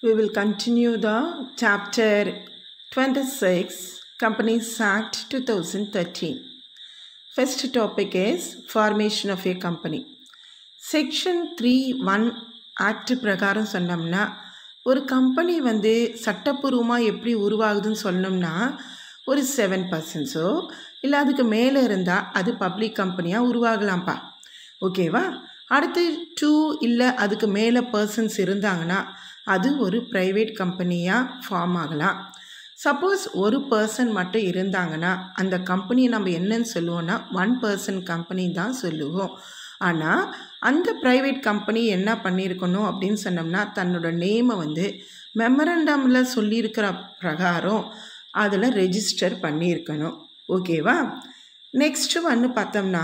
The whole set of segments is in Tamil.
We will continue the chapter 26, Companies Act 2013. First topic is formation of a company. Section 3(1) Act பிரகாரம் சொன்னோம்னா ஒரு கம்பெனி சட்டப்பூர்வமாக எப்படி உருவாகுதுன்னு சொன்னோம்னா ஒரு 7%, இல்லை அதுக்கு மேலே இருந்தால் அது பப்ளிக் கம்பெனியாக உருவாகலாம்ப்பா. ஓகேவா? அடுத்து 2 இல்லை அதுக்கு மேலே பர்சன்ஸ் இருந்தாங்கன்னா அது ஒரு ப்ரைவேட் கம்பெனியாக ஃபார்ம் ஆகலாம். சப்போஸ் ஒரு பர்சன் மட்டும் இருந்தாங்கன்னா அந்த கம்பெனியை நம்ம என்னன்னு சொல்லுவோம்னா 1 person கம்பெனி தான் சொல்லுவோம். ஆனால் அந்த ப்ரைவேட் கம்பெனி என்ன பண்ணியிருக்கணும் அப்படின்னு சொன்னோம்னா தன்னோட நேமை மெமரண்டமில் சொல்லியிருக்கிற பிரகாரம் அதில் ரெஜிஸ்டர் பண்ணியிருக்கணும். ஓகேவா? நெக்ஸ்ட் பார்த்தோம்னா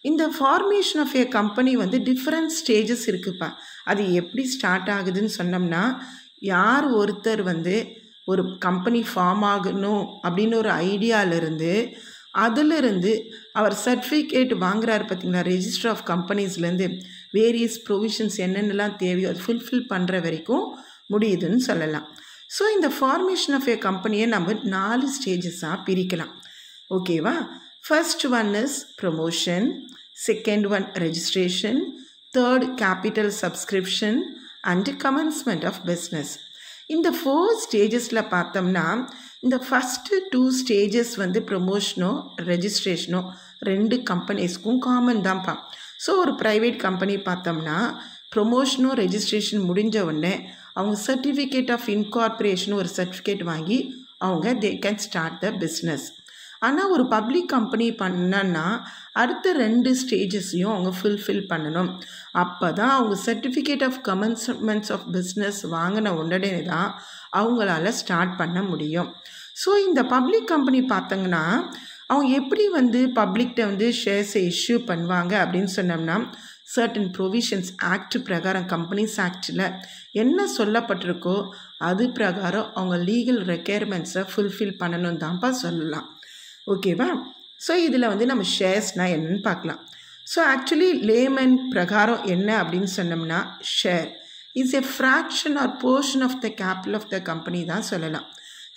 இந்த formation of a company different stages இருக்குப்பா. அது எப்படி ஸ்டார்ட் ஆகுதுன்னு சொன்னோம்னா யார் ஒருத்தர் ஒரு கம்பெனி ஃபார்ம் ஆகணும் அப்படின்னு ஒரு ஐடியாவிலிருந்து அதிலிருந்து அவர் சர்டிஃபிகேட் வாங்குறாரு பார்த்தீங்களா, ரெஜிஸ்டர் ஆஃப் கம்பெனிஸ்லேருந்து வேரியஸ் ப்ரொவிஷன்ஸ் என்னென்னலாம் தேவையோ அது ஃபுல்ஃபில் பண்ணுற வரைக்கும் முடியுதுன்னு சொல்லலாம். ஸோ இந்த ஃபார்மேஷன் ஆஃப் ஏ கம்பெனியை நம்ம 4 ஸ்டேஜஸாக பிரிக்கலாம். ஓகேவா? First one is promotion, second one registration, third capital subscription and commencement of business. இந்த 4 ஸ்டேஜஸில் பார்த்தோம்னா இந்த ஃபஸ்ட்டு 2 ஸ்டேஜஸ் ப்ரொமோஷனோ ரெஜிஸ்ட்ரேஷனோ 2 கம்பெனிஸ்க்கும் காமன் தான்ப்பா. ஸோ ஒரு ப்ரைவேட் கம்பெனி பார்த்தோம்னா ப்ரொமோஷனோ ரெஜிஸ்ட்ரேஷன் முடிஞ்ச உடனே அவங்க சர்டிஃபிகேட் ஆஃப் இன்கார்பரேஷன் ஒரு சர்டிஃபிகேட் வாங்கி அவங்க they can start the business. ஆனால் ஒரு பப்ளிக் கம்பெனி பண்ணனா அடுத்த 2 ஸ்டேஜஸையும் அவங்க ஃபுல்ஃபில் பண்ணணும். அப்போ தான் அவங்க சர்டிஃபிகேட் ஆஃப் கமென்ஸ்மெண்ட்ஸ் ஆஃப் பிஸ்னஸ் வாங்கின உடனே தான் அவங்களால ஸ்டார்ட் பண்ண முடியும். ஸோ இந்த பப்ளிக் கம்பெனி பார்த்தங்கன்னா அவங்க எப்படி பப்ளிக்கிட்ட ஷேர்ஸை இஷ்யூ பண்ணுவாங்க அப்படின்னு சொன்னோம்னா சர்டன் ப்ரொவிஷன்ஸ் ஆக்ட் பிரகாரம் கம்பெனிஸ் ஆக்டில் என்ன சொல்லப்பட்டிருக்கோ அது பிரகாரம் அவங்க லீகல் ரெக்யர்மெண்ட்ஸை ஃபுல்ஃபில் பண்ணணும் தான்ப்பா சொல்லலாம். ஓகேவா? ஸோ இதில் நம்ம ஷேர்ஸ்னால் என்னன்னு பார்க்கலாம். ஸோ ஆக்சுவலி லேமன் பிரகாரம் என்ன அப்படின்னு சொன்னோம்னா share is a fraction or portion of the capital of the company தான் சொல்லலாம்.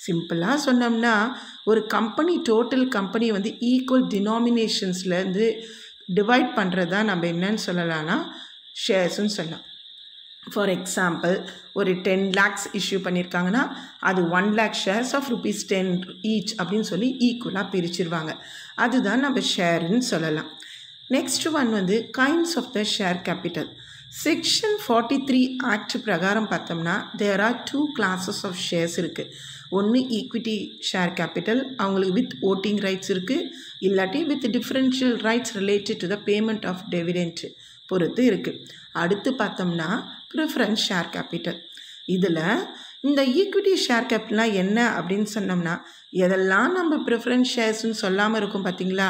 சிம்பிளாக சொன்னோம்னா ஒரு கம்பெனி டோட்டல் கம்பெனி ஈக்குவல் டினாமினேஷன்ஸ்லேருந்து டிவைட் பண்ணுறது தான் நம்ம என்னன்னு சொல்லலாம்னா ஷேர்ஸ்ன்னு சொல்லலாம். ஃபார் எக்ஸாம்பிள் ஒரு 10 lakhs இஷ்யூ பண்ணியிருக்காங்கன்னா அது 1 lakh ஷேர்ஸ் ஆஃப் ₹10 ஈச் அப்படின்னு சொல்லி ஈக்குவலாக பிரிச்சிருவாங்க. அதுதான் நம்ம ஷேருன்னு சொல்லலாம். Next one kinds of the share capital. Section 43 act பிரகாரம் பார்த்தோம்னா there are 2 classes of shares இருக்குது. ஒன்று ஈக்விட்டி ஷேர் கேபிட்டல், அவங்களுக்கு வித் ஓட்டிங் ரைட்ஸ் இருக்குது, இல்லாட்டி with differential rights related to the payment of dividend பொறுத்து இருக்குது. அடுத்து பார்த்தோம்னா ப்ரிஃபரன்ஸ் ஷேர் கேபிட்டல். இதில் இந்த ஈக்விட்டி ஷேர் கேபிட்டல்னால் என்ன அப்படின்னு சொன்னோம்னா எதெல்லாம் நம்ம ப்ரிஃபரன்ஸ் ஷேர்ஸ்ன்னு சொல்லாமல் இருக்கும் பார்த்தீங்களா,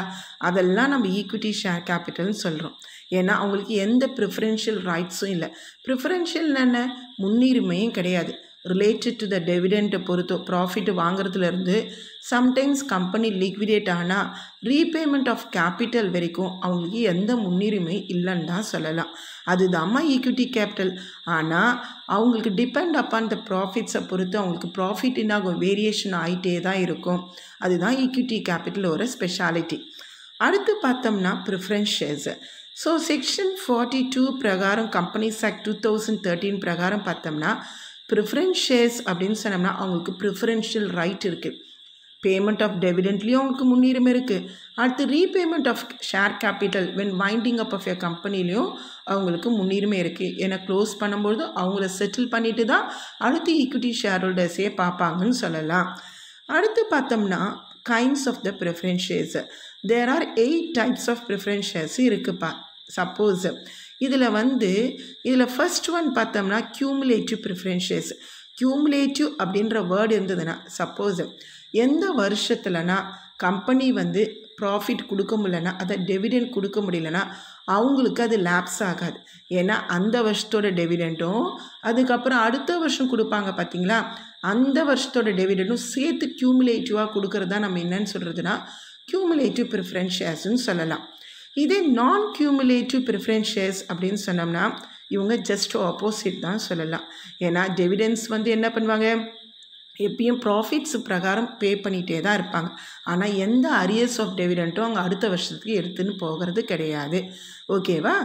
அதெல்லாம் நம்ம ஈக்விட்டி ஷேர் கேபிட்டல்னு சொல்கிறோம். ஏன்னா அவங்களுக்கு எந்த ப்ரிஃபரன்ஷியல் ரைட்ஸும் இல்லை. ப்ரிஃபரன்ஷியல் என்ன, முன்னுரிமையும் கிடையாது. ரிலேட்டட் டு த டிவிடெண்ட்டை பொறுத்தோ ப்ராஃபிட் வாங்குறதுலேருந்து சம்டைம்ஸ் கம்பெனி லிக்விடேட் ஆனால் ரீபேமெண்ட் ஆஃப் கேபிட்டல் வரைக்கும் அவங்களுக்கு எந்த முன்னுரிமை இல்லைன்னு தான் சொல்லலாம். அதுதாம்மா ஈக்விட்டி கேபிட்டல். ஆனால் அவங்களுக்கு டிபெண்ட் அப்பான் த ப்ராஃபிட்ஸை பொறுத்து அவங்களுக்கு ப்ராஃபிட் என்னாகும், வேரியேஷன் ஆகிட்டே தான் இருக்கும். அதுதான் ஈக்விட்டி கேபிட்டல் ஒரு ஸ்பெஷாலிட்டி. அடுத்து பார்த்தோம்னா ப்ரிஃபரன்ஸ் ஷேர்ஸு. ஸோ செக்ஷன் 42 பிரகாரம் கம்பெனிஸ் ஆக்ட் 2013 பிரகாரம் பார்த்தோம்னா ப்ரிஃபரன்ஸ் ஷேர்ஸ் அப்படின்னு சொன்னோம்னா அவங்களுக்கு ப்ரிஃபரன்ஷியல் ரைட் இருக்குது. பேமெண்ட் ஆஃப் டிவிடெண்ட்லேயும் அவங்களுக்கு முன்னுரிமை இருக்குது. அடுத்து repayment of share capital when winding up of a கம்பெனிலையும் அவங்களுக்கு முன்னுரிமை இருக்குது. ஏன்னா க்ளோஸ் பண்ணும்போது அவங்கள செட்டில் பண்ணிட்டு தான் அடுத்து ஈக்விட்டி ஷேர் ஹோல்டர்ஸே பார்ப்பாங்கன்னு சொல்லலாம். அடுத்து பார்த்தோம்னா kinds of the preference shares. There are 8 types of preference shares இருக்குப்பா. சப்போஸ் இதில் ஃபர்ஸ்ட் ஒன் பார்த்தோம்னா கியூமுலேட்டிவ் ப்ரிஃபரன்ஸ் ஷேர்ஸ். கியூமுலேட்டிவ் அப்படின்ற வேர்டு இருந்ததுன்னா சப்போஸ் எந்த வருஷத்துலனா கம்பெனி ப்ராஃபிட் கொடுக்க முடியலன்னா அதை டிவிடெண்ட் கொடுக்க முடியலன்னா அவங்களுக்கு அது லேப்ஸ் ஆகாது. ஏன்னா அந்த வருஷத்தோட டிவிடெண்ட்டும் அதுக்கப்புறம் அடுத்த வருஷம் கொடுப்பாங்க பார்த்தீங்களா, அந்த வருஷத்தோட டிவிடெண்ட்டும் சேர்த்து கியூமுலேட்டிவாக கொடுக்கறது தான் நம்ம என்னன்னு சொல்கிறதுனா கியூமுலேட்டிவ் ப்ரிஃபரன்ஸ் ஷேர்ஸ்ன்னு சொல்லலாம். இதே நான் கியூமுலேட்டிவ் ப்ரிஃபரன்ஸ் ஷேர்ஸ் அப்படின்னு சொன்னோம்னா இவங்க ஜஸ்ட் ஆப்போசிட் தான் சொல்லலாம். ஏன்னா டிவிடெண்ட்ஸ் வந்து என்ன பண்ணுவாங்க, எப்பயும் ப்ராஃபிட்ஸ் பிரகாரம் பே பண்ணிகிட்டே தான் இருப்பாங்க. ஆனால் எந்த அரியர்ஸ் ஆஃப் டிவிடெண்ட்டும் அவங்க அடுத்த வருஷத்துக்கு எடுத்துன்னு போகிறது கிடையாது. ஓகேவா?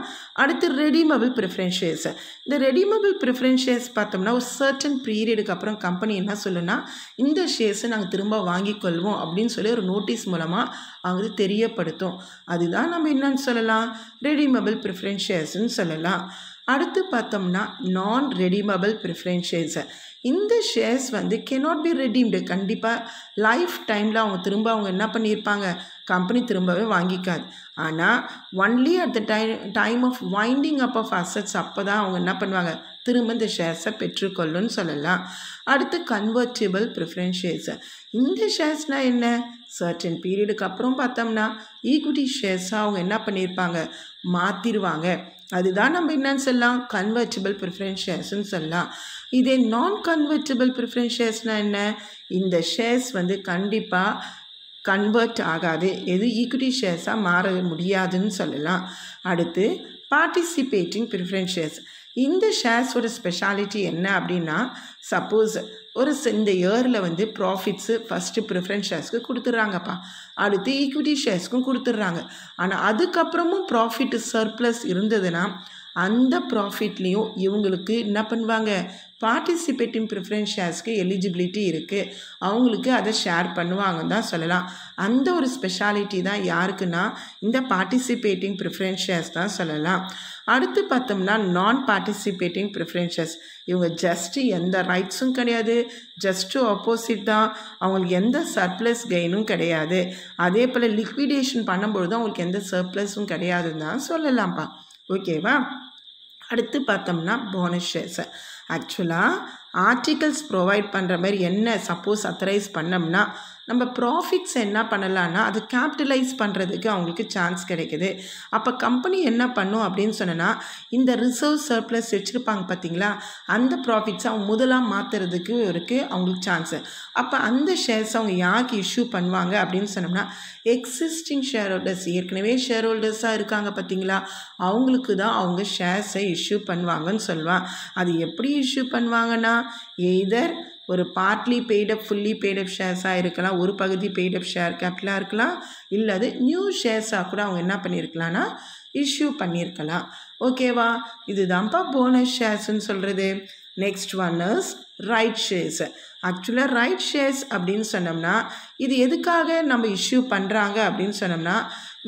அடுத்து ரெடீமபிள் ப்ரிஃபரன்ஸ் ஷேர்ஸ். இந்த ரெடீமபிள் ப்ரிஃபரன்ஸ் ஷேர்ஸ் பார்த்தோம்னா ஒரு சர்டன் பீரியடுக்கு அப்புறம் கம்பெனி என்ன சொல்லுன்னா, இந்த ஷேர்ஸை நாங்கள் திரும்ப வாங்கிக்கொள்வோம் அப்படின்னு சொல்லி ஒரு நோட்டீஸ் மூலமாக அவங்க தெரியப்படுத்தும். அதுதான் நம்ம என்னன்னு சொல்லலாம், ரெடீமபிள் ப்ரிஃபரன்ஸ் ஷேர்ஸ்ன்னு சொல்லலாம். அடுத்து பார்த்தோம்னா நான் ரெடீமபிள் ப்ரிஃபரன்ஸ் ஷேர்ஸ். இந்த ஷேர்ஸ் வந்து cannot be redeemed. கண்டிப்பாக லைஃப் டைமில் அவங்க என்ன பண்ணியிருப்பாங்க, கம்பெனி திரும்பவே வாங்கிக்காது. ஆனால் only at the time of winding up of assets அப்போ தான் அவங்க என்ன பண்ணுவாங்க, திரும்ப இந்த ஷேர்ஸை பெற்றுக்கொள்ளுன்னு சொல்லலாம். அடுத்து கன்வெர்ட்டிபிள் ப்ரிஃபரன்ஸ் ஷேர்ஸ். இந்த ஷேர்ஸ்னால் என்ன, சர்டன் பீரியடுக்கு அப்புறம் பார்த்தோம்னா ஈக்விட்டி ஷேர்ஸாக அவங்க என்ன பண்ணியிருப்பாங்க, மாற்றிடுவாங்க. அதுதான் நம்ம என்னன்னு சொல்லலாம், கன்வெர்ட்டிபிள் ப்ரிஃபரன்ஸ் ஷேர்ஸ்ன்னு சொல்லலாம். இதே நான் கன்வெர்ட்டிபிள் ப்ரிஃபரன்ஸ் ஷேர்ஸ்னால் என்ன, இந்த ஷேர்ஸ் வந்து கண்டிப்பாக கன்வெர்ட் ஆகாது, எது ஈக்விட்டி ஷேர்ஸாக மாற முடியாதுன்னு சொல்லலாம். அடுத்து பார்ட்டிசிபேட்டிங் ப்ரிஃபரன்ஸ் ஷேர்ஸ். இந்த ஷேர்ஸோட ஸ்பெஷாலிட்டி என்ன அப்படின்னா, சப்போஸ் இந்த இயரில் வந்து ப்ராஃபிட்ஸு ஃபஸ்ட்டு ப்ரிஃபரன்ஸ் ஷேர்ஸ்க்கு கொடுத்துட்றாங்கப்பா, அடுத்து ஈக்விட்டி ஷேர்ஸ்க்கும் கொடுத்துட்றாங்க. ஆனால் அதுக்கப்புறமும் ப்ராஃபிட் சர்ப்ளஸ் இருந்ததுன்னா அந்த ப்ராஃபிட்லேயும் இவங்களுக்கு என்ன பண்ணுவாங்க, பார்ட்டிசிபேட்டிங் ப்ரிஃபரன்ஸ் ஷேர்ஸ்க்கு எலிஜிபிலிட்டி இருக்குது, அவங்களுக்கு அதை ஷேர் பண்ணுவாங்கன்னு தான் சொல்லலாம். அந்த ஒரு ஸ்பெஷாலிட்டி தான் யாருக்குன்னா இந்த பார்ட்டிசிபேட்டிங் ப்ரிஃபரன்ஸ் ஷேர்ஸ் தான் சொல்லலாம். அடுத்து பார்த்தோம்னா நான் பார்ட்டிசிபேட்டிங் ப்ரிஃபரன்ஸ் ஷேர்ஸ். இவங்க ஜஸ்ட்டு எந்த ரைட்ஸும் கிடையாது, ஜஸ்ட்டு ஆப்போசிட் தான், அவங்களுக்கு எந்த சர்ப்ளஸ் கெயினும் கிடையாது, அதே போல் லிக்விடேஷன் பண்ணும்பொழுது அவங்களுக்கு எந்த சர்ப்ளஸும் கிடையாதுன்னு தான் சொல்லலாம்ப்பா. ஓகேவா? அடுத்து பார்த்தோம்னா போனஸ் ஷேர்ஸ். ஆக்சுவலாக ஆர்டிகல்ஸ் ப்ரொவைட் பண்ணுற மாதிரி என்ன சப்போஸ் அத்தரைஸ் பண்ணோம்னா நம்ம ப்ராஃபிட்ஸ் என்ன பண்ணலான்னா அது கேபிட்டலைஸ் பண்ணுறதுக்கு அவங்களுக்கு சான்ஸ் கிடைக்குது. அப்போ கம்பெனி என்ன பண்ணும் அப்படின்னு சொன்னால், இந்த ரிசர்வ் சர்ப்ளஸ் வச்சுருப்பாங்க பார்த்தீங்களா, அந்த ப்ராஃபிட்ஸை அவங்க முதலாக மாற்றுறதுக்கு இருக்குது அவங்களுக்கு சான்ஸு. அப்போ அந்த ஷேர்ஸ் அவங்க யாருக்கு இஷ்யூ பண்ணுவாங்க அப்படின்னு சொன்னோம்னா, எக்ஸிஸ்டிங் ஷேர் ஹோல்டர்ஸ், ஏற்கனவே ஷேர் ஹோல்டர்ஸாக இருக்காங்க பார்த்தீங்களா, அவங்களுக்கு தான் அவங்க ஷேர்ஸை இஷ்யூ பண்ணுவாங்கன்னு சொல்லுவான். அது எப்படி இஷ்யூ பண்ணுவாங்கன்னா, எய்தர் ஒரு பார்ட்லி பெய்டப் ஃபுல்லி பெய்டப் ஷேர்ஸாக இருக்கலாம், ஒரு பகுதி பெய்டப் ஷேர் கேபிட்டலாக இருக்கலாம், இல்லது நியூ ஷேர்ஸாக கூட அவங்க என்ன பண்ணியிருக்கலாம்னா இஷ்யூ பண்ணியிருக்கலாம். ஓகேவா? இதுதான்ப்பா போனஸ் ஷேர்ஸ்ன்னு சொல்கிறது. Next one is right shares. ஆக்சுவலாக ரைட் ஷேர்ஸ் அப்படின்னு சொன்னோம்னா இது எதுக்காக நம்ம இஷ்யூ பண்ணுறாங்க அப்படின்னு சொன்னோம்னா,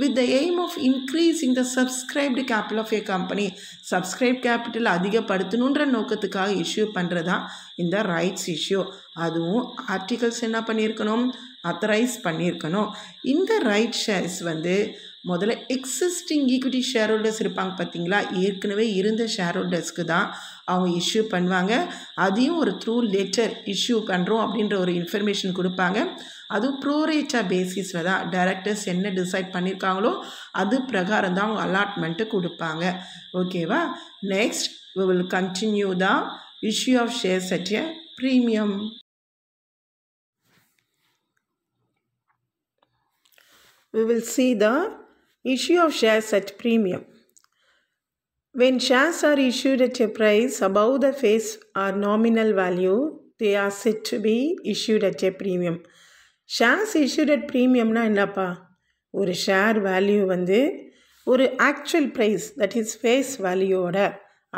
with the aim of increasing the subscribed capital of a company, subscribed capital அதிகப்படுத்தணுன்ற நோக்கத்துக்காக இஷ்யூ பண்ணுறதா இந்த ரைட்ஸ் இஷ்யூ. அதுவும் ஆர்டிகல்ஸ் என்ன பண்ணியிருக்கணும், அத்தரைஸ் பண்ணியிருக்கணும். இந்த ரைட் ஷேர்ஸ் வந்து முதல்ல எக்ஸிஸ்டிங் ஈக்விட்டி ஷேர் ஹோல்டர்ஸ் இருப்பாங்க பார்த்தீங்களா, ஏற்கனவே இருந்த ஷேர் ஹோல்டர்ஸ்க்கு தான் அவங்க இஷ்யூ பண்ணுவாங்க. அதையும் ஒரு த்ரூ லெட்டர் இஷ்யூ பண்ணுறோம் அப்படின்ற ஒரு இன்ஃபர்மேஷன் கொடுப்பாங்க. அதுவும் ப்ரோரேட்டா பேசிஸில் தான் டைரக்டர்ஸ் என்ன டிசைட் பண்ணியிருக்காங்களோ அது பிரகாரம் தான் அவங்க அலாட்மெண்ட்டு கொடுப்பாங்க. ஓகேவா? Next we will continue the issue of shares at a premium. We will see the issue of shares at premium. When shares are issued at a price above the face or nominal value, they are said to be issued at a premium. Shares issued at premiumனா என்னப்பா, ஒரு ஷேர் வேல்யூ வந்து ஒரு actual price that is face வேல்யூவோட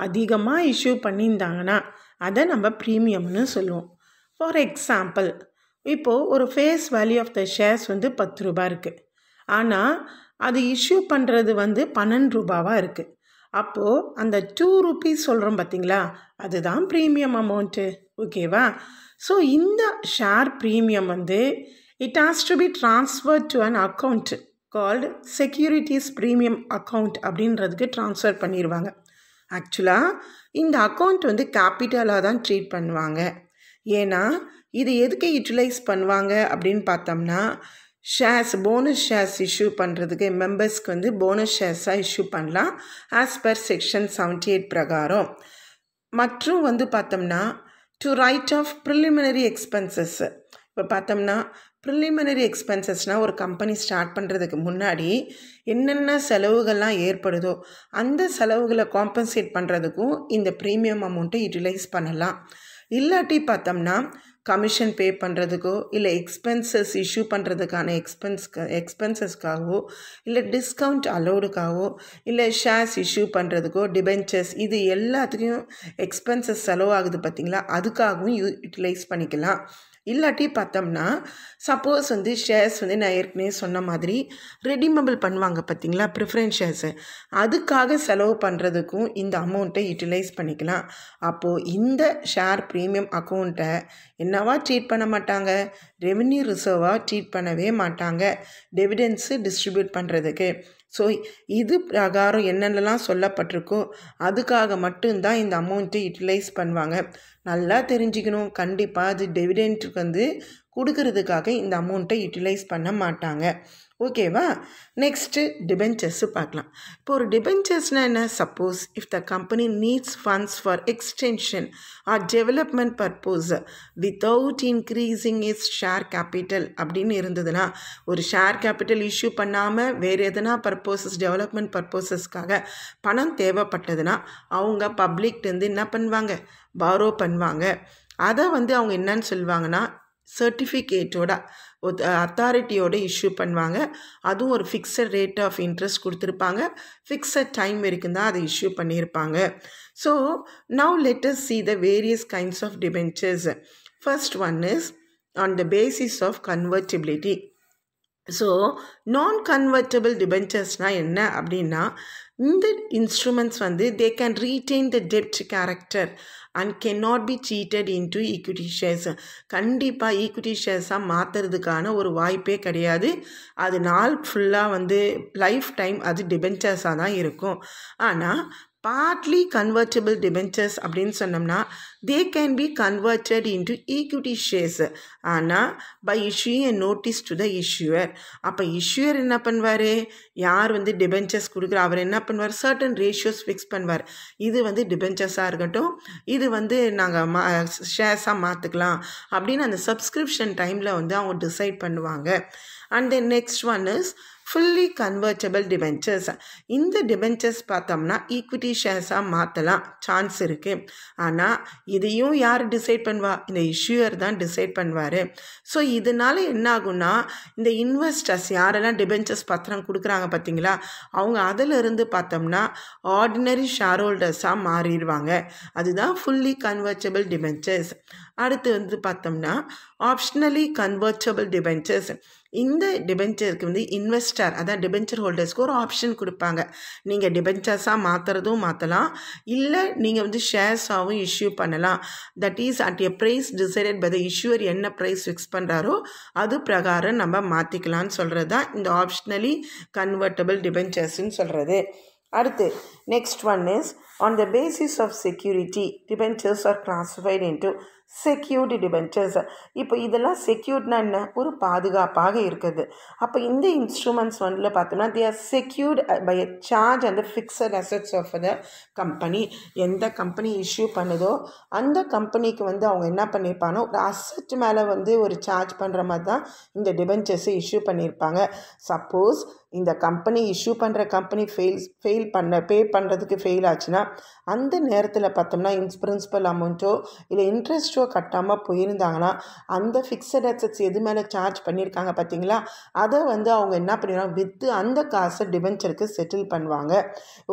அதிகமாக இஷ்யூ பண்ணியிருந்தாங்கன்னா அதை நம்ம ப்ரீமியம்னு சொல்லுவோம். ஃபார் எக்ஸாம்பிள், இப்போது ஒரு face value of the shares வந்து 10 ரூபா இருக்குது, ஆனால் அது இஷ்யூ பண்ணுறது வந்து 12 ரூபாவாக இருக்குது. அப்போது அந்த 2 ரூபீஸ் சொல்கிறோம் பார்த்தீங்களா, அதுதான் ப்ரீமியம் அமௌண்ட்டு. ஓகேவா? ஸோ இந்த ஷேர் ப்ரீமியம் வந்து it has to be transferred to an account called securities premium account அப்படின்றதுக்கு ட்ரான்ஸ்ஃபர் பண்ணிடுவாங்க. ஆக்சுவலாக இந்த அக்கௌண்ட் வந்து கேபிட்டலாக தான் ட்ரீட் பண்ணுவாங்க. ஏன்னா இது எதுக்கு யூட்டிலைஸ் பண்ணுவாங்க அப்படின்னு பார்த்தோம்னா, ஷேர்ஸ் போனஸ் ஷேர்ஸ் இஷ்யூ பண்ணுறதுக்கு மெம்பர்ஸ்க்கு வந்து போனஸ் ஷேர்ஸாக இஷ்யூ பண்ணலாம் ஆஸ் பர் செக்ஷன் 78 பிரகாரம். மற்றும் வந்து பார்த்தோம்னா to write off preliminary expenses. இப்போ பார்த்தோம்னா ப்ரிலிமினரி எக்ஸ்பென்சஸ்னால் ஒரு கம்பெனி ஸ்டார்ட் பண்ணுறதுக்கு முன்னாடி என்னென்ன செலவுகள்லாம் ஏற்படுதோ அந்த செலவுகளை காம்பன்சேட் பண்ணுறதுக்கும் இந்த ப்ரீமியம் அமௌண்ட்டை யூட்டிலைஸ் பண்ணலாம். இல்லாட்டி பார்த்தோம்னா கமிஷன் பே பண்ணுறதுக்கோ இல்லை எக்ஸ்பென்சஸ் இஷ்யூ பண்ணுறதுக்கான எக்ஸ்பென்சஸ்க்காகவோ இல்லை டிஸ்கவுண்ட் அலோடுக்காகவோ இல்லை ஷேர்ஸ் இஷ்யூ பண்ணுறதுக்கோ டிபென்ச்சர்ஸ் இது எல்லாத்துலேயும் எக்ஸ்பென்சஸ் செலவாகுது பார்த்திங்களா, அதுக்காகவும் யூட்டிலைஸ் பண்ணிக்கலாம். இல்லாட்டி பார்த்தோம்னா சப்போஸ் ஷேர்ஸ் நான் ஏற்கனவே சொன்ன மாதிரி ரெடிமபிள் பண்ணுவாங்க பார்த்திங்களா, ப்ரிஃபரன்ஸ் ஷேர்ஸு, அதுக்காக செலவு பண்ணுறதுக்கும் இந்த அமௌண்ட்டை யூட்டிலைஸ் பண்ணிக்கலாம். அப்போது இந்த ஷேர் ப்ரீமியம் அக்கௌண்ட்டை என்னவா ட்ரீட் பண்ண மாட்டாங்க, ரெவென்யூ ரிசர்வாக ட்ரீட் பண்ணவே மாட்டாங்க டிவிடெண்ட்ஸு டிஸ்ட்ரிபியூட் பண்ணுறதுக்கு. ஸோ இது பிரகாரம் என்னென்னலாம் சொல்லப்பட்டிருக்கோ அதுக்காக மட்டும்தான் இந்த அமௌண்ட்டை யூட்டிலைஸ் பண்ணுவாங்க. நல்லா தெரிஞ்சுக்கணும், கண்டிப்பாக அது டிவிடெண்ட்டுக்கு கொடுக்கறதுக்காக இந்த அமௌண்ட்டை யூட்டிலைஸ் பண்ண மாட்டாங்க. ஓகேவா? நெக்ஸ்ட்டு டிபென்ச்சர்ஸு பார்க்கலாம். இப்போ ஒரு டிபென்ச்சர்ஸ்னால் என்ன? Suppose if the company needs funds for extension or development purpose without increasing its share capital அப்படின்னு இருந்ததுன்னா, ஒரு ஷேர் கேபிட்டல் இஷ்யூ பண்ணாமல் வேறு எதனா டெவலப்மெண்ட் பர்பஸஸ்க்காக பணம் தேவைப்பட்டதுன்னா அவங்க பப்ளிக்லேருந்து என்ன பண்ணுவாங்க, பாரோ பண்ணுவாங்க. அதை அவங்க என்னன்னு சொல்லுவாங்கன்னா சர்டிஃபிகேட்டோட அத்தாரிட்டியோட இஷ்யூ பண்ணுவாங்க. அதுவும் ஒரு ஃபிக்ஸட் ரேட் ஆஃப் இன்ட்ரெஸ்ட் கொடுத்துருப்பாங்க, ஃபிக்ஸட் டைம் வரைக்கும் தான் அதை இஷ்யூ பண்ணியிருப்பாங்க. So now let us see the various kinds of debentures. First one is on the basis of convertibility. So நான் கன்வெர்ட்டபிள் டிபென்ச்சர்ஸ்னால் என்ன அப்படின்னா, இந்த instruments they can retain the debt character and cannot be cheated into equity shares. கண்டிப்பாக ஈக்விட்டி ஷேர்ஸாக மாற்றுறதுக்கான ஒரு வாய்ப்பே கிடையாது. அது நாள் ஃபுல்லாக லைஃப் டைம் அது டிபென்ச்சர்ஸாக தான் இருக்கும். ஆனால் பார்ட்லி கன்வெர்ட்டபிள் டிபென்ச்சர்ஸ் அப்படின்னு சொன்னோம்னா they can be converted into equity shares. ஆனால் by issuing a notice to the issuer. அப்போ இஷ்யூவர் என்ன பண்ணுவார், யார் டிபென்ச்சர்ஸ் கொடுக்குற அவர் என்ன பண்ணுவார், சர்டன் ரேஷியோஸ் ஃபிக்ஸ் பண்ணுவார். இது டிபென்ச்சர்ஸாக இருக்கட்டும், இது நாங்கள் ஷேர்ஸாக மாற்றிக்கலாம் அப்படின்னு அந்த சப்ஸ்கிரிப்ஷன் டைமில் அவங்க டிசைட் பண்ணுவாங்க. And then next one is fully convertible debentures. இந்த டிபென்ச்சர்ஸ் பார்த்தோம்னா ஈக்விட்டி ஷேர்ஸாக மாற்றலாம் சான்ஸ் இருக்குது. ஆனால் இதையும் யார் டிசைட் பண்ணுவா, இந்த இஷ்யூவர் தான் டிசைட் பண்ணுவார். ஸோ இதனால் என்ன ஆகும்னா, இந்த இன்வெஸ்டர்ஸ் யாரெல்லாம் டிபென்ச்சர்ஸ் பத்திரம் கொடுக்குறாங்க பார்த்தீங்களா, அவங்க அதிலிருந்து பார்த்தோம்னா ஆர்டினரி ஷேர் ஹோல்டர்ஸாக மாறிடுவாங்க. அதுதான் ஃபுல்லி கன்வெர்ட்டபிள் டிபென்ச்சர்ஸ். அடுத்து பார்த்தோம்னா ஆப்ஷனலி கன்வெர்ட்டபிள் டிபென்ச்சர்ஸ். இந்த டிபென்ச்சருக்கு இன்வெஸ்டர் அதான் டிபென்ச்சர் ஹோல்டர்ஸ்க்கு ஒரு ஆப்ஷன் கொடுப்பாங்க. நீங்கள் டிபென்ச்சர்ஸாக மாற்றுறதும் மாற்றலாம், இல்லை நீங்கள் ஷேர்ஸாகவும் இஷ்யூ பண்ணலாம். That is at a price decided by the issuer. என்ன ப்ரைஸ் ஃபிக்ஸ் பண்ணுறாரோ அது பிரகாரம் நம்ம மாற்றிக்கலான்னு சொல்கிறது தான் இந்த ஆப்ஷனலி கன்வெர்ட்டபிள் டிபென்ச்சர்ஸ்ன்னு சொல்கிறது. அடுத்து next one is on the basis of security debentures are classified into secured debentures. இப்போ இதெல்லாம் செக்யூர்ட்னா என்ன, ஒரு பாதுகாப்பாக இருக்குது. அப்போ இந்த இன்ஸ்ட்ருமெண்ட்ஸ் பார்த்தோம்னா they are secured by a charge and fixed assets of the company. எந்த கம்பெனி இஷ்யூ பண்ணுதோ அந்த கம்பெனிக்கு அவங்க என்ன பண்ணியிருப்பாங்கன்னா ஒரு அசட் மேலே ஒரு சார்ஜ் பண்ணுற மாதிரி தான் இந்த டிபென்ச்சர்ஸை இஷ்யூ பண்ணியிருப்பாங்க. சப்போஸ் இந்த கம்பெனி இஷ்யூ பண்ணுற கம்பெனி பே பண்ணுறதுக்கு ஃபெயில் ஆச்சுன்னா அந்த நேரத்தில் பார்த்தோம்னா பிரின்சிபல் அமௌண்ட்டோ இல்லை இன்ட்ரெஸ்ட்டோ கட்டாமல் போயிருந்தாங்கன்னா அந்த ஃபிக்ஸட் அசட்ஸ் எது மேலே சார்ஜ் பண்ணியிருக்காங்க பார்த்தீங்களா, அதை அவங்க என்ன பண்ணிடுவாங்க, விற்று அந்த காசை டிபென்ச்சருக்கு செட்டில் பண்ணுவாங்க.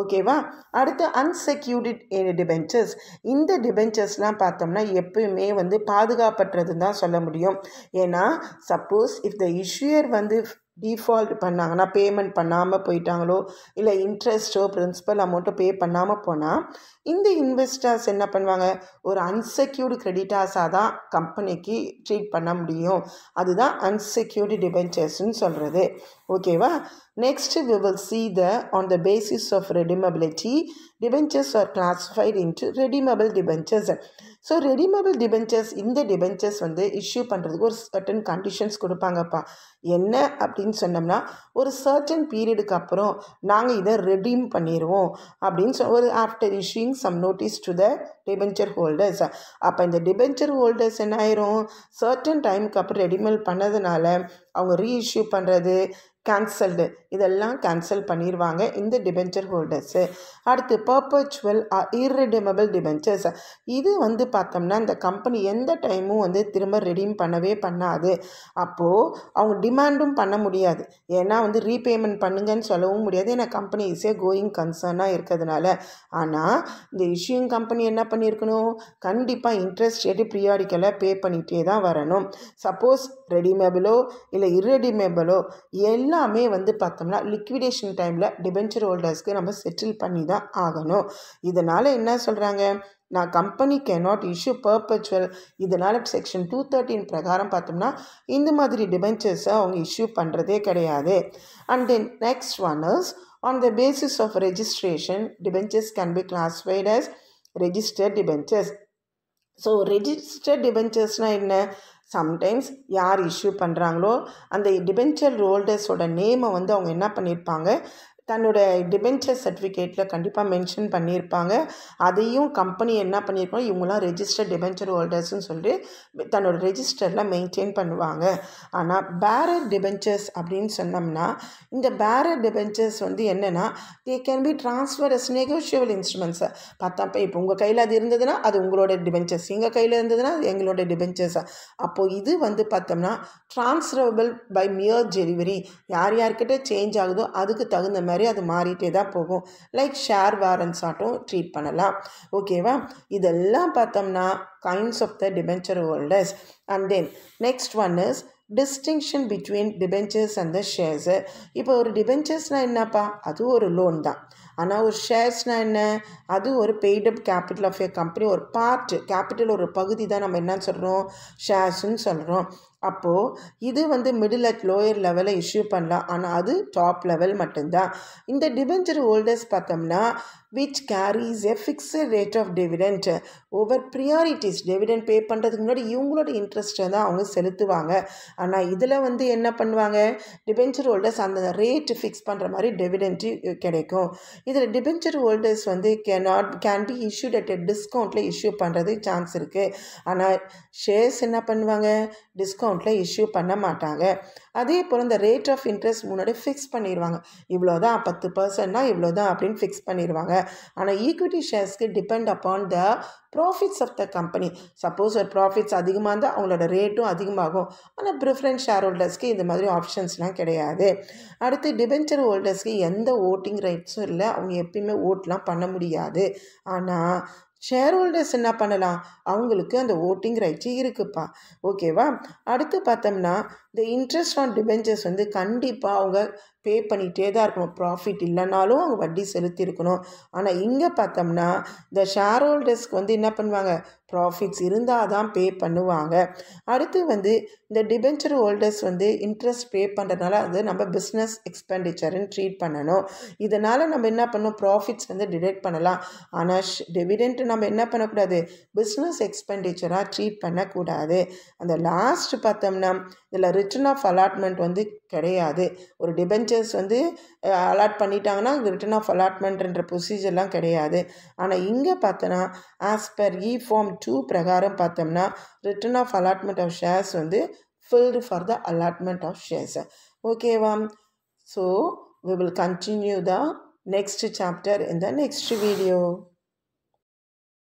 ஓகேவா? அடுத்து அன்செக்யூர்டு டிபென்ச்சர்ஸ். இந்த டிபென்ச்சர்ஸ்லாம் பார்த்தோம்னா எப்பயுமே பாதுகாப்பற்றதுன்னு தான் சொல்ல முடியும். ஏன்னா சப்போஸ் இஃப் த இஷ்யூயர் டிஃபால்ட் பண்ணாங்கன்னா, பேமெண்ட் பண்ணாமல் போயிட்டாங்களோ இல்லை இன்ட்ரெஸ்ட்டோ பிரின்சிபல் அமௌண்ட்டோ பே பண்ணாமல் போனால் இந்த இன்வெஸ்டர்ஸ் என்ன பண்ணுவாங்க, ஒரு அன்செக்யூர்டு கிரெடிட்டாஸாக தான் கம்பெனிக்கு ட்ரீட் பண்ண முடியும். அதுதான் அன்செக்யூர்டு டிபென்ச்சர்ஸ்ன்னு சொல்கிறது. ஓகேவா. Next we will see on the basis of redeemability, debentures are classified into redeemable debentures. So redeemable debentures, இந்த டிபென்ச்சர்ஸ் வந்து இஷ்யூ பண்ணுறதுக்கு ஒரு சர்டன் கண்டிஷன்ஸ் கொடுப்பாங்கப்பா. என்ன அப்படின்னு சொன்னோம்னா, ஒரு சர்டன் பீரியடுக்கு அப்புறம் நாங்கள் இதை ரெடீம் பண்ணிடுவோம் அப்படின்னு ஒரு after issuing some notice to the debenture holders. அப்போ இந்த டிபென்ச்சர் ஹோல்டர்ஸ் என்ன ஆயிரும், சர்டன் டைமுக்கு அப்புறம் ரெடிமல் பண்ணதுனால அவங்க ரீஇஷ்யூ பண்ணுறது, கேன்சல்டு, இதெல்லாம் கேன்சல் பண்ணிடுவாங்க இந்த டிபென்ச்சர் ஹோல்டர்ஸு. அடுத்து பர்பச்சுவல் இர்ரிடீமபிள் டிபென்ச்சர்ஸ். இது வந்து பார்த்தோம்னா இந்த கம்பெனி எந்த டைமும் வந்து திரும்ப ரெடீம் பண்ணவே பண்ணாது. அப்போது அவங்க டிமாண்டும் பண்ண முடியாது. ஏன்னா வந்து ரீபேமெண்ட் பண்ணுங்கன்னு சொல்லவும் முடியாது. ஏன்னா கம்பெனி இஸே கோயிங் கன்சர்னாக இருக்கிறதுனால. ஆனால் இந்த இஷ்யூயிங் கம்பெனி என்ன பண்ணியிருக்கணும், கண்டிப்பாக இன்ட்ரெஸ்ட் ரேட்டு ப்ரியாடிக்கலாக பே பண்ணிகிட்டே தான் வரணும். சப்போஸ் ரெடிமேபிளோ இல்லை இர்ரெடிமேபிளோ எல்லாமே வந்து பார்த்தோம்னா லிக்விடேஷன் டைமில் டிபென்ச்சர் ஹோல்டர்ஸ்க்கு நம்ம செட்டில் பண்ணி தான் ஆகணும். இதனால் என்ன சொல்கிறாங்க, நான் கம்பெனி கேனாட் இஷ்யூ பர்பச்சுவல். இதனால் செக்ஷன் 213 பிரகாரம் பார்த்தோம்னா இந்த மாதிரி டிபென்ச்சர்ஸை அவங்க இஷ்யூ பண்ணுறதே கிடையாது. And then next one is on the basis of registration debentures can be classified as registered debentures. So registered டிபென்ச்சர்ஸ்னால் என்ன, சம்டைம்ஸ் யார் இஷ்யூ பண்ணுறாங்களோ அந்த டிபென்ச்சர் ஹோல்டர்ஸோட நேமை வந்து அவங்க என்ன பண்ணியிருப்பாங்க, தன்னோட டிபென்ச்சர் சர்டிஃபிகேட்டில் கண்டிப்பாக மென்ஷன் பண்ணியிருப்பாங்க. அதையும் கம்பெனி என்ன பண்ணியிருப்பாங்க, இவங்களாம் ரெஜிஸ்டர்ட் டிபென்ச்சர் ஹோல்டர்ஸ்ன்னு சொல்லி தன்னோட ரெஜிஸ்டரில் மெயின்டைன் பண்ணுவாங்க. ஆனால் பேரர் டிபென்ச்சர்ஸ் அப்படின்னு சொன்னோம்னா, இந்த பேரர் டிபென்ச்சர்ஸ் வந்து என்னென்னா, they can be transfer as negotiable instruments. பார்த்தா இப்போ உங்கள் கையில் அது இருந்ததுன்னா அது உங்களோட டிபென்ச்சர்ஸ், எங்கள் கையில் இருந்ததுன்னா அது எங்களோட டிபென்ச்சர்ஸ். அப்போது இது வந்து பார்த்தோம்னா ட்ரான்ஸ்ஃபரபிள் பை மியர் டெலிவரி. யார் யார்கிட்ட சேஞ்ச் ஆகுதோ அதுக்கு தகுந்த மாதிரி அது மாறிட்டே தான் போகும். லைக் ஷேர் வாரண்ட்ஸ் ஆட்டும் ட்ரீட் பண்ணலாம். ஓகேவா. இதெல்லாம் பார்த்தோம்னா kinds of the debenture holders. And then next one is distinction between debentures and the shares. இப்போ ஒரு டிபென்ச்சர்ஸ்னால் என்னப்பா, அது ஒரு லோன் தான். ஆனால் ஒரு ஷேர்ஸ்னால் என்ன, அது ஒரு paid up capital of a company, ஒரு பார்ட் கேபிட்டல், ஒரு பகுதி தான் நம்ம என்ன சொல்கிறோம், ஷேர்ஸ்ன்னு சொல்கிறோம். அப்போது இது வந்து மிடில் அட் லோயர் லெவலில் இஷ்யூ பண்ணலாம். ஆனால் அது டாப் லெவல் மட்டும்தான். இந்த டிபென்ச்சர் ஹோல்டர்ஸ் பார்த்தோம்னா which carries a fixed rate of dividend over priorities. Dividend pay பண்ணுறதுக்கு முன்னாடி இவங்களோட இன்ட்ரெஸ்ட்டை தான் அவங்க செலுத்துவாங்க. ஆனால் இதில் வந்து என்ன பண்ணுவாங்க, டிபென்ச்சர் ஹோல்டர்ஸ் அந்த ரேட்டு ஃபிக்ஸ் பண்ணுற மாதிரி டிவிடெண்ட்டு கிடைக்கும். இதில் டிபென்ச்சர் ஹோல்டர்ஸ் வந்து can be issued at a டிஸ்கவுண்ட்டில் இஷ்யூ பண்ணுறது சான்ஸ் இருக்குது. ஆனால் ஷேர்ஸ் என்ன பண்ணுவாங்க, டிஸ்கவுண்ட்டில் இஷ்யூ பண்ண மாட்டாங்க. அதே போல் இந்த ரேட் ஆஃப் இன்ட்ரெஸ்ட் முன்னாடி ஃபிக்ஸ் பண்ணிடுவாங்க. இவ்வளோ தான் 10%னா இவ்வளோ தான் அப்படின்னு ஃபிக்ஸ் பண்ணிடுவாங்க. ஆனால் ஈக்விட்டி ஷேர்ஸ்க்கு depend upon the profits of the company. Suppose ஒரு ப்ராஃபிட்ஸ் அதிகமாக இருந்தால் அவங்களோட ரேட்டும் அதிகமாகும். ஆனால் ப்ரிஃபரன்ஸ் ஷேர் ஹோல்டர்ஸ்க்கு இந்த மாதிரி ஆப்ஷன்ஸ்லாம் கிடையாது. அடுத்து டிபென்ச்சர் ஹோல்டர்ஸ்க்கு எந்த ஓட்டிங் ரைட்ஸும் இல்லை. அவங்க எப்பயுமே ஓட்லாம் பண்ண முடியாது. ஆனால் ஷேர் ஹோல்டர்ஸ் என்ன பண்ணலாம், அவங்களுக்கு அந்த ஓட்டிங் ரைட்ஸு இருக்குப்பா. ஓகேவா. அடுத்து பார்த்தோம்னா இந்த இன்ட்ரெஸ்ட் ஆன் டிபென்ச்சர்ஸ் வந்து கண்டிப்பாக அவங்க பே பண்ணிகிட்டே தான் இருக்கணும். ப்ராஃபிட் இல்லைனாலும் அவங்க வட்டி செலுத்தியிருக்கணும். ஆனால் இங்கே பார்த்தோம்னா இந்த ஷேர் ஹோல்டர்ஸ்க்கு வந்து என்ன பண்ணுவாங்க, ப்ராஃபிட்ஸ் இருந்தால் தான் பே பண்ணுவாங்க. அடுத்து வந்து இந்த டிபென்ச்சர் ஹோல்டர்ஸ் வந்து இன்ட்ரெஸ்ட் பே பண்ணுறதுனால அது நம்ம பிஸ்னஸ் எக்ஸ்பெண்டிச்சர்னு ட்ரீட் பண்ணணும். இதனால் நம்ம என்ன பண்ணணும், ப்ராஃபிட்ஸ் வந்து டிடெக்ட் பண்ணலாம். ஆனால் டிவிடெண்ட் நம்ம என்ன பண்ணக்கூடாது, பிஸ்னஸ் எக்ஸ்பெண்டிச்சராக ட்ரீட் பண்ணக்கூடாது. அந்த லாஸ்ட் பார்த்தோம்னா இதில் ரிட்டர்ன் ஆஃப் அலாட்மெண்ட் வந்து கிடையாது. ஒரு டிபென்ச்சர்ஸ் வந்து அலாட் பண்ணிட்டாங்கன்னா ரிட்டர்ன் ஆஃப் அலாட்மெண்ட்ன்ற ப்ரொசீஜர்லாம் கிடையாது. ஆனால் இங்கே பார்த்தோன்னா ஆஸ் பர் ஃபார்ம் 2 பிரகாரம் பார்த்தோம்னா return of allotment of shares வந்து filled for the allotment of shares. ஓகேவா. So we will continue the next chapter in the next video.